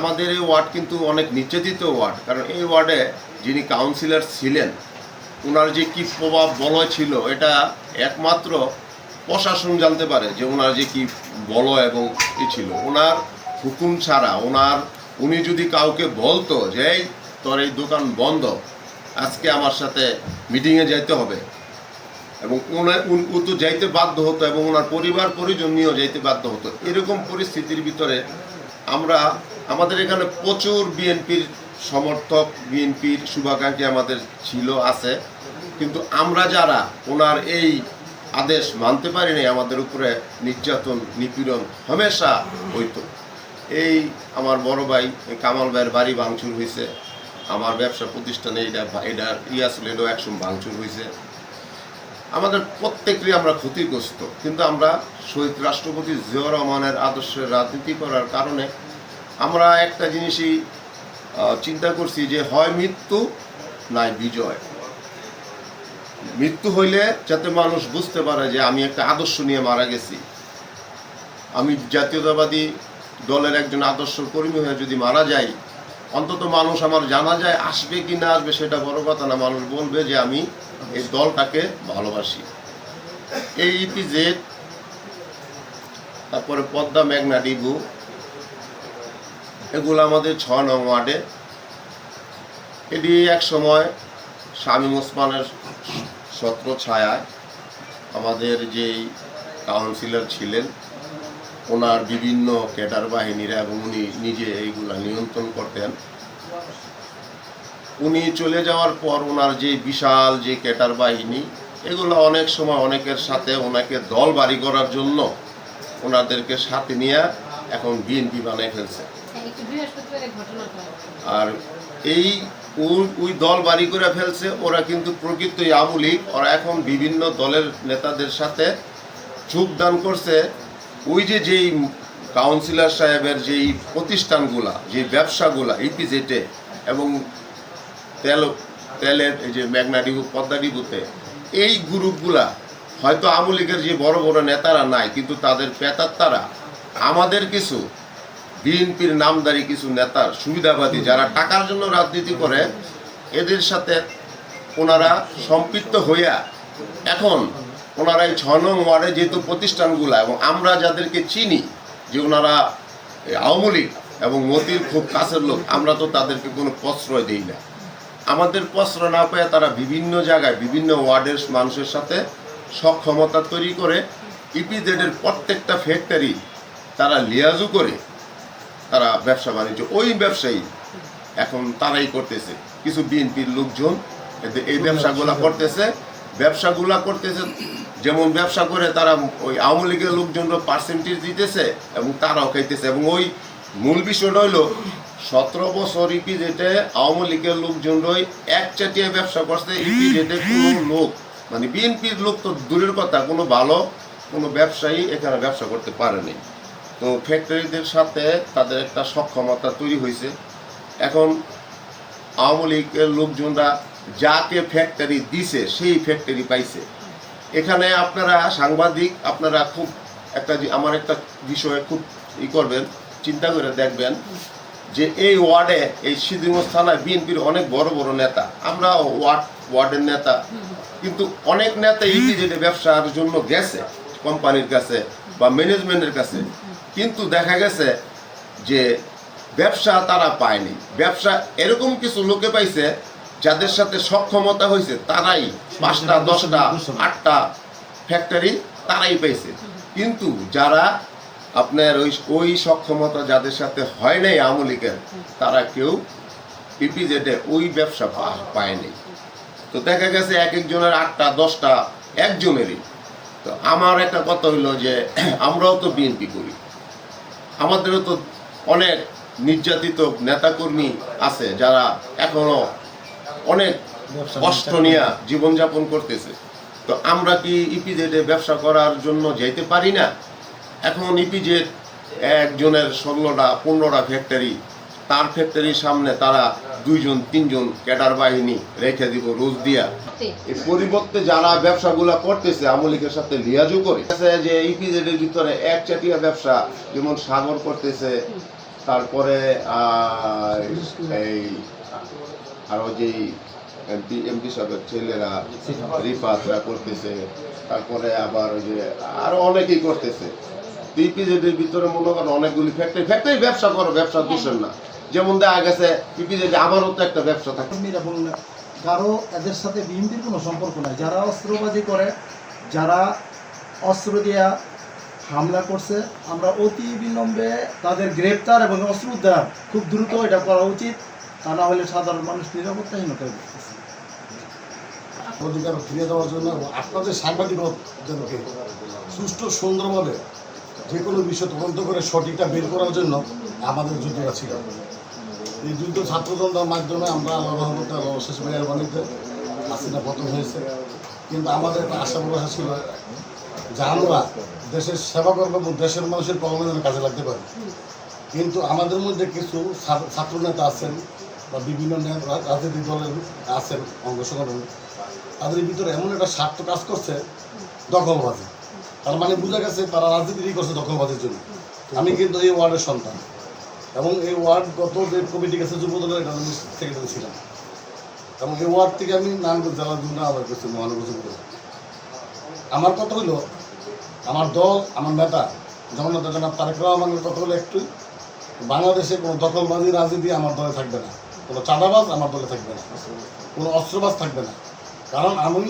আমাদের এই ওয়ার্ড কিন্তু অনেক নির্যাতিত ওয়ার্ড, কারণ এই ওয়ার্ডে যিনি কাউন্সিলর ছিলেন ওনার যে কী প্রভাব বলয় ছিল এটা একমাত্র প্রশাসন জানতে পারে, যে ওনার যে কী বলয় এবং ই ছিল। ওনার হুকুম ছাড়া উনি যদি কাউকে বলতো যে এই তোর এই দোকান বন্ধ, আজকে আমার সাথে মিটিংয়ে যাইতে হবে, এবং ও তো যাইতে বাধ্য হতো এবং ওনার পরিবার পরিজন নিয়েও যাইতে বাধ্য হতো। এরকম পরিস্থিতির ভিতরে আমাদের এখানে প্রচুর বিএনপির সমর্থক, বিএনপির শুভাকাঙ্ক্ষী আমাদের ছিল, আছে, কিন্তু আমরা যারা ওনার এই আদেশ মানতে পারিনি, আমাদের উপরে নির্যাতন নিপীড়ন হামেশা হইতো। এই আমার বড় ভাই কামাল ভাইয়ের বাড়ি ভাঙচুর হয়েছে, আমার ব্যবসা প্রতিষ্ঠানে এটার আসলে এটাও একসময় ভাঙচুর হয়েছে। আমাদের প্রত্যেকেরই আমরা ক্ষতিগ্রস্ত, কিন্তু আমরা শহীদ রাষ্ট্রপতি জিয়াউর রহমানের আদর্শের রাজনীতি করার কারণে আমরা একটা জিনিসই চিন্তা করছি যে হয় মৃত্যু নাই বিজয়। মৃত্যু হইলে যাতে মানুষ বুঝতে পারে যে আমি একটা আদর্শ নিয়ে মারা গেছি, আমি জাতীয়তাবাদী দলের একজন আদর্শ কর্মী হয়ে যদি মারা যাই, অন্তত মানুষ আমার জানা যায় আসবে কি না আসবে সেটা বড় কথা না, মানুষ বলবে যে আমি এই দলটাকে ভালোবাসি। এই ইপিজেড, তারপরে পদ্মা, মেঘনা, ডিবু, এগুলো আমাদের 6 নং ওয়ার্ডে। এটি এক সময় শামীম ওসমানের ছত্র ছায়ায় আমাদের যেই কাউন্সিলর ছিলেন ওনার বিভিন্ন ক্যাডার বাহিনীরা, এবং উনি নিজে এইগুলা নিয়ন্ত্রণ করতেন। উনি চলে যাওয়ার পর ওনার যে বিশাল যে ক্যাডার বাহিনী, এগুলো অনেক সময় অনেকের সাথে ওনাকে দল বাড়ি করার জন্য ওনাদেরকে সাথে নিয়ে এখন বিএনপি বানিয়ে ফেলছে। আর এই ওই দল বাড়ি করে ফেলছে, ওরা কিন্তু প্রকৃতই আওয়ামী লীগ। ওরা এখন বিভিন্ন দলের নেতাদের সাথে যোগদান করছে। ওই যেই কাউন্সিলর সাহেবের যেই প্রতিষ্ঠানগুলা, যে ব্যবসাগুলা ইপিজেডে এবং তেলের এই যে মেঘনা ডিবু, পদ্মা ডিবুতে, এই গ্রুপগুলা হয়তো আওয়ামী লীগের যে বড় বড় নেতারা নাই, কিন্তু তাদের পেতাত্তারা আমাদের কিছু বিএনপির নামদারি কিছু নেতার সুবিধাবাদী যারা টাকার জন্য রাজনীতি করে, এদের সাথে ওনারা সম্পৃক্ত হইয়া এখন ওনারা এই 6 নং ওয়ার্ডে যেহেতু প্রতিষ্ঠানগুলা, এবং আমরা যাদেরকে চিনি যে ওনারা আওয়ামী লীগ এবং মতির খুব কাছের লোক, আমরা তো তাদেরকে কোনো প্রশ্রয় দিই না। আমাদের প্রশ্রয় না পেয়ে তারা বিভিন্ন জায়গায় বিভিন্ন ওয়ার্ডের মানুষের সাথে সক্ষমতা তৈরি করে ইপিজেডের প্রত্যেকটা ফ্যাক্টরি তারা লিয়াজু করে তারা ব্যবসা বাণিজ্য, ওই ব্যবসায়ী এখন তারাই করতেছে। কিছু বিএনপির লোকজন এই ব্যবসাগুলা করতেছে, যেমন ব্যবসা করে তারা ওই আওয়ামী লীগের লোকজনরা পার্সেন্টেজ দিতেছে এবং তারাও খাইতেছে। এবং ওই মূল বিষয়টা হইল 17 বছর ইপিজেডে আওয়ামী লীগের লোকজনরাই একচাটিয়া ব্যবসা করছে। ইপিজেডে কোনো লোক, মানে বিএনপির লোক তো দূরের কথা, কোনো ব্যবসায়ী এখানে ব্যবসা করতে পারেনি। তো ফ্যাক্টরিদের সাথে তাদের একটা সক্ষমতা তৈরি হয়েছে। এখন আওয়ামী লীগের লোকজনরা যাকে ফ্যাক্টরি দিছে সেই ফ্যাক্টরি পাইছে। এখানে আপনারা সাংবাদিক, আপনারা খুব আমার একটা বিষয়ে খুব করবেন, চিন্তা করে দেখবেন যে এই ওয়ার্ডে, এই সিদ্ধিগঞ্জ থানায় বিএনপির অনেক বড় বড় নেতা, আমরা ওয়ার্ডের নেতা, কিন্তু অনেক নেতা ইপিজেডে ব্যবসার জন্য গেছে কোম্পানির কাছে বা ম্যানেজমেন্টের কাছে, কিন্তু দেখা গেছে যে ব্যবসা তারা পায়নি। ব্যবসা এরকম কিছু লোকে পাইছে যাদের সাথে সক্ষমতা হয়েছে, তারাই 5টা 10টা 8টা ফ্যাক্টরি তারাই পাইছে। কিন্তু যারা আপনার ওই সক্ষমতা যাদের সাথে হয় নাই আওয়ামী লীগের, তারা কেউ ইপিজেডে ওই ব্যবসা পায়নি। তো দেখা গেছে এক একজনের 8টা 10টা একজনেরই। তো আমার একটা কথা হইলো যে আমরাও তো বিএনপি করি, আমাদেরও তো অনেক নির্যাতিত নেতাকর্মী আছে যারা এখনো অনেক কষ্ট নিয়ে জীবনযাপন করতেছে। তো আমরা কি ইপিজেডে ব্যবসা করার জন্য যেতে পারি না? এখন ইপিজেড একজনের 16টা 15টা ফ্যাক্টরি, তার ফ্যাক্টরির সামনে তারা 2জন 3জন ক্যাডার বাহিনী রেখে দিব রোজ দিয়া। এই পরিবর্তে যারা ব্যবসাগুলা করতেছে আওয়ামী লীগের সাথে লিয়াজু করে, যে ইপিজেডের ভিতরে একচাটিয়া ব্যবসা, যেমন সাগর করতেছে, তারপরে এই আরও যেই এমপি সাহেবের ছেলেরা রিফাতরা করতেছে, তারপরে আবার ওই যে আরো অনেকেই করতেছে। পিপিজেডের ভিতরে মনে করেন অনেকগুলি ফ্যাক্টরি ব্যবসা করো, ব্যবসার দূষণ না। যেমন দেখা গেছে পিপিজেডে আমারও তো একটা ব্যবসা থাকে। কারো এদের সাথে বিএনপির কোনো সম্পর্ক নাই। যারা অস্ত্রবাজি করে, যারা অস্ত্র দিয়া হামলা করছে, আমরা অতি বিলম্বে তাদের গ্রেপ্তার এবং অস্ত্র উদ্ধার খুব দ্রুত এটা করা উচিত। তা না হলে সাধারণ মানুষ নিরাপত্তাহীনতা করতেছে। অধিকার ফিরিয়ে দেওয়ার জন্য আপনাদের সাংবাদিকদেরকে সুষ্ঠু সুন্দরভাবে যে কোনো বিষয় তদন্ত করে সঠিকটা বের করার জন্য আমাদের যুদ্ধটা ছিল। এই যুদ্ধ ছাত্রদলের মাধ্যমে আমরা রহমতে শেষ মেহরবানিতে হাসিনা পতন হয়েছে, কিন্তু আমাদের একটা আশা প্রত্যাশা ছিল যে আমরা দেশের সেবা করবো এবং দেশের মানুষের কল্যাণের কাজে লাগতে পারি। কিন্তু আমাদের মধ্যে কিছু ছাত্র নেতা আছেন বা বিভিন্ন রাজনৈতিক দলের আছেন অঙ্গ সংগঠন, তাদের ভিতরে এমন একটা স্বার্থ কাজ করছে দখলবাজি। তার মানে বোঝা গেছে তারা রাজনীতি করছে দখলবাজির জন্য। আমি কিন্তু এই ওয়ার্ডের সন্তান এবং এই ওয়ার্ডগত যে কমিটি গেছে যুব দলের এটা আমি সেক্রেটারি ছিলাম এবং এই ওয়ার্ড থেকে আমি নারায়ণগঞ্জ জেলার জন্য আবার করছি মহানগর যুব দল। আমার কথা হলো আমার দল, আমার নেতা জগন্নাথ জনাব তারেক রহমানের কথা হলো একটু, বাংলাদেশে কোনো দখলবাজি রাজনীতি আমার দলে থাকবে না, কোনো চাঁদাবাজ আমার দলে থাকবে না, কোনো অস্ত্রবাজ থাকবে না। কারণ আমি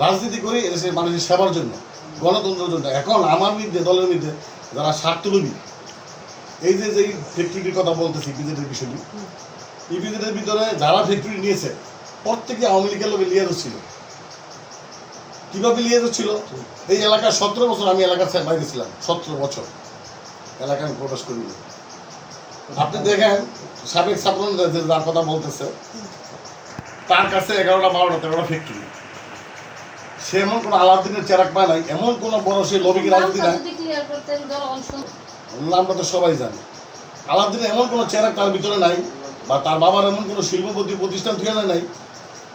রাজনীতি করি এদেশের মানুষের সেবার জন্য, গণতন্ত্রের জন্য। এখন আমার মধ্যে দলের মধ্যে যারা স্বার্থলোভী, এই যে যেই ফ্যাক্টরিটির কথা বলতেছি ইপিজেডের বিষয়টি, ইপিজেডের ভিতরে যারা ফ্যাক্টরি নিয়েছে প্রত্যেকে আওয়ামী লীগের লোকে লিয়ে ছিল। কীভাবে লিয়ে ছিল? এই এলাকায় 17 বছর আমি এলাকার বাইরে ছিলাম, 17 বছর এলাকায় আমি প্রবেশ করিনি। আপনি দেখেন সাবেক ছাত্র যার কথা বলতেছে, তার কাছে 11টা 12টা 13টা ফ্যাক্টরি। সে এমন কোনো আলাউদ্দিনের চেরাক পায় নাই, এমন কোনো বড় সে লবিকে রাজনীতি নাই, আমরা তো সবাই জানি। আলাউদ্দিনের এমন কোনো চেরাক তার ভিতরে নাই, বা তার বাবার এমন কোনো শিল্পপতি প্রতিষ্ঠান ঠিকানা নাই।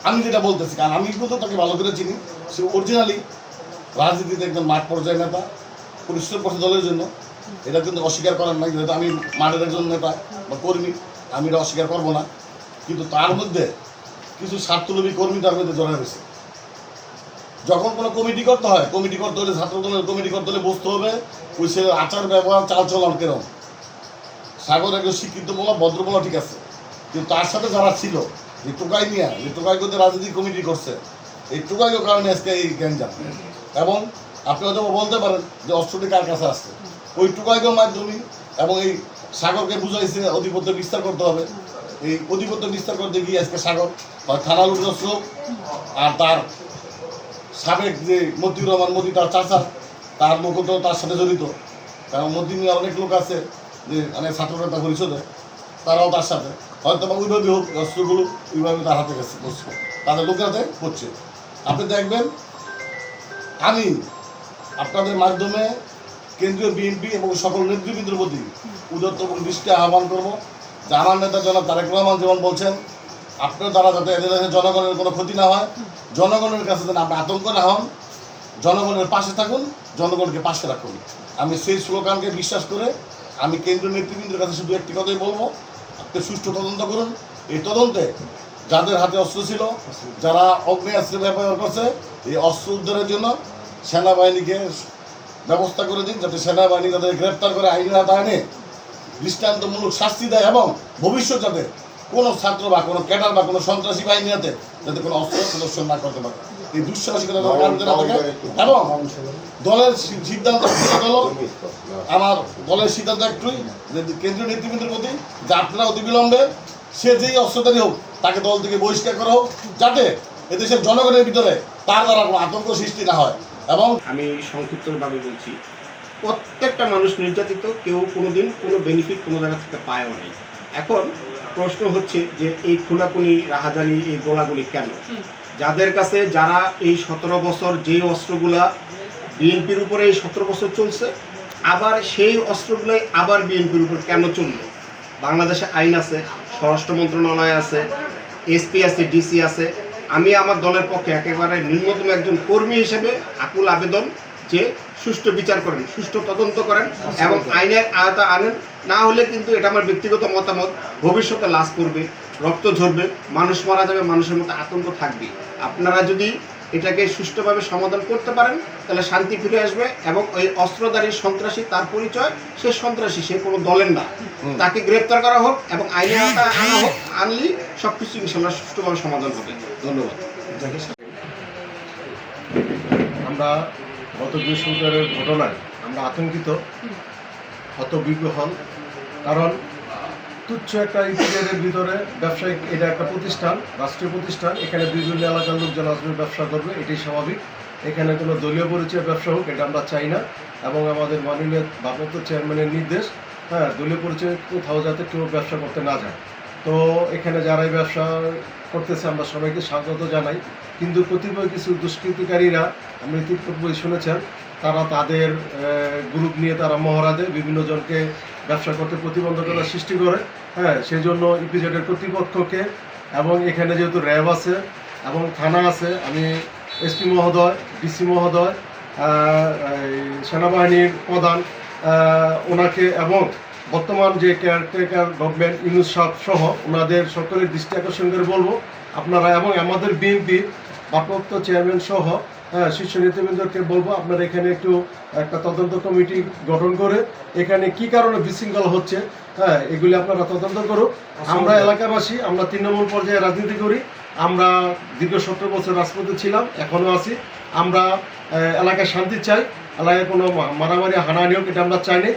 আমি যেটা বলতেছি, কারণ আমি কিন্তু তাকে ভালো করে চিনি, সে অরিজিনালি রাজনীতিতে একদম মাঠ পর্যায়ে নেতা, পরিশ্রম করছে দলের জন্য। এটা কিন্তু অস্বীকার করার নাই, যেহেতু আমি মাঠের একজন নেতা বা কর্মী, আমি এটা অস্বীকার করবো না। কিন্তু তার মধ্যে কিছু স্বার্থলোভী কর্মী তার মধ্যে জড়া হয়েছে। যখন কোনো কমিটি করতে হয়, কমিটি করতে হলে ছাত্র দলের কমিটি করতে হলে বুঝতে হবে ওই সে আচার ব্যবহার চালচলন কেরম। সাগর একজন শিক্ষিত বলা, ভদ্র বলা ঠিক আছে, কিন্তু তার সাথে যারা ছিল, যে টোকাই নিয়ে, যে টোকাই করতে রাজনীতি কমিটি করছে, এই টোকাইয়ের কারণে আজকে এই গ্যাঞ্জাম। এবং আপনি হয়তো বলতে পারেন যে অস্ত্রটি কার কাছে আসছে, ওই টোকাইয়ের মাধ্যমে। এবং এই সাগরকে বুঝাইছে আধিপত্য বিস্তার করতে হবে। এই আধিপত্য বিস্তার করতে গিয়ে আজকে সাগর থানা লুটস্র আর তার সাবেক যে মতিউর রহমান মোদি, তার চাচা, তার লোকও তো তার সাথে জড়িত। কারণ মোদি নিয়ে অনেক লোক আছে যে অনেক ছাত্র নেতা পরিষদে, তারাও তার সাথে হয়তো বা ওইভাবে হোক অস্ত্রগুলো ওইভাবে তার হাতে গেছে, তাদের লোকের হাতে করছে। আপনি দেখবেন আমি আপনাদের মাধ্যমে কেন্দ্রীয় বিএনপি এবং সকল নেতৃবৃন্দের প্রতি উদাত্ত এবং দৃষ্টি আহ্বান করবো যে আমার নেতা জনাব তারেক রহমান যেমন বলছেন, আপনার দ্বারা যাতে এদের জনগণের কোনো ক্ষতি না হয়, জনগণের কাছে যেন আপনি আতঙ্ক না হন, জনগণের পাশে থাকুন, জনগণকে পাশে রাখুন। আমি সেই স্লোগানকে বিশ্বাস করে আমি কেন্দ্রীয় নেতৃবৃন্দের কাছে শুধু একটি কথাই বলবো, আপনি সুষ্ঠু তদন্ত করুন। এই তদন্তে যাদের হাতে অস্ত্র ছিল, যারা অগ্নেয়াস্ত্র ব্যবহার করছে, এই অস্ত্র উদ্ধারের জন্য সেনাবাহিনীকে ব্যবস্থা করে দিন, যাতে সেনাবাহিনী তাদের গ্রেপ্তার করে আইনের আওতায় দৃষ্টান্তমূলক শাস্তি দেয় এবং ভবিষ্যৎ যাতে কোনো ছাত্র বা কোনো ক্যাডার বা কোনো সন্ত্রাসী বাহিনী যাতে কোনো অস্ত্র প্রদর্শন না করতে পারে, এই দুঃসাহসিকতা না থাকে। এবং দলের সিদ্ধান্ত হলো, আমার দলের সিদ্ধান্ত একটুই যে কেন্দ্রীয় নেতৃবৃন্দের প্রতি যে আপনারা অতিবিলম্বে সে যেই অস্ত্রধারী হোক তাকে দল থেকে বহিষ্কার করা হোক, যাতে এদেশের জনগণের ভিতরে তার দ্বারা কোনো আতঙ্ক সৃষ্টি না হয়। এবং আমি সংক্ষিপ্তভাবে বলছি, প্রত্যেকটা মানুষ নির্যাতিত, কেউ কোনোদিন কোনো বেনিফিট কোনো জায়গা থেকে পায়ও নাই। এখন প্রশ্ন হচ্ছে যে এই খুনাখুনি, রাহাজানি, এই গোলাগুলি কেন? যাদের কাছে, যারা এই 17 বছর যেই অস্ত্রগুলা বিএনপির উপরে এই 17 বছর চলছে, আবার সেই অস্ত্রগুলোই আবার বিএনপির উপর কেন চললো? বাংলাদেশে আইন আছে, স্বরাষ্ট্র মন্ত্রণালয় আছে, এসপি আছে, ডিসি আছে। আমি আমার দলের পক্ষে একেবারে ন্যূনতম একজন কর্মী হিসেবে আকুল আবেদন যে সুষ্ঠু বিচার করেন, সুষ্ঠু তদন্ত করেন এবং আইনের আয়তা আনেন। না হলে কিন্তু এটা আমার ব্যক্তিগত মতামত, ভবিষ্যতে লাশ পড়বে, রক্ত ঝরবে, মানুষ মারা যাবে, মানুষের মধ্যে আতঙ্ক থাকবে। আপনারা যদি এটাকে সুষ্ঠুভাবে সমাধান করতে পারেন তাহলে শান্তি ফিরে আসবে এবং ওই অস্ত্রধারী সন্ত্রাসী, তার পরিচয় সে সন্ত্রাসী, সে কোনো দলের না, তাকে গ্রেপ্তার করা হোক এবং আইনের আওতায় আনা হোক। আনলি সব কিছু ইনশাল্লাহ সুষ্ঠুভাবে সমাধান হবে। ধন্যবাদ। আমরা গত বৃহস্পতিবারের ঘটনায় আমরা আতঙ্কিত, হতবিহ্বল। কারণ তুচ্ছ একটা ইপিজেডের ভিতরে ব্যবসায়িক, এটা একটা প্রতিষ্ঠান, রাষ্ট্রীয় প্রতিষ্ঠান, এখানে বিভিন্ন এলাকার লোকজন আসবে, ব্যবসা করবে, এটাই স্বাভাবিক। এখানে কোনো দলীয় পরিচয় ব্যবসা হোক এটা আমরা চাই না, এবং আমাদের মাননীয় ভারপ্রাপ্ত চেয়ারম্যানের নির্দেশ, হ্যাঁ, দলীয় পরিচয় কোথাও যাতে কেউ ব্যবসা করতে না যায়। তো এখানে যারাই ব্যবসা করতেছে আমরা সবাইকে স্বাগত জানাই, কিন্তু কতিপয় কিছু দুষ্কৃতিকারীরা, আপনি ইতিপূর্বেই শুনেছেন, তারা তাদের গ্রুপ নিয়ে তারা মহড়া দেয়, বিভিন্ন জনকে ব্যবসা করতে প্রতিবন্ধকতা সৃষ্টি করে। হ্যাঁ, সেই জন্য ইপিজেডের কর্তৃপক্ষকে, এবং এখানে যেহেতু র্যাব আছে এবং থানা আছে, আমি এসপি মহোদয়, ডিসি মহোদয়, সেনাবাহিনীর প্রধান ওনাকে, এবং বর্তমান যে কেয়ারটেকার গভর্নমেন্ট ইউনুস সাহেব সহ ওনাদের সকলের দৃষ্টি আকর্ষণ করে বলবো আপনারা, এবং আমাদের বিএনপির ভারপ্রাপ্ত চেয়ারম্যান সহ শীর্ষ নেতৃবৃন্দকে বলবো আপনারা এখানে একটা তদন্ত কমিটি গঠন করে এখানে কি কারণে বিশৃঙ্খলা হচ্ছে, হ্যাঁ, এগুলি আপনারা তদন্ত করুন। আমরা এলাকাবাসী, আমরা তৃণমূল পর্যায়ে রাজনীতি করি, আমরা দীর্ঘ 17 বছর রাজপথে ছিলাম, এখনও আছি। আমরা এলাকায় শান্তি চাই, এলাকায় কোনো মারামারি হানাহানি হোক এটা আমরা চাইনি।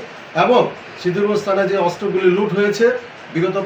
এবং সিদ্ধিরগঞ্জ স্থানে যে অস্ত্রগুলি লুট হয়েছে বিগত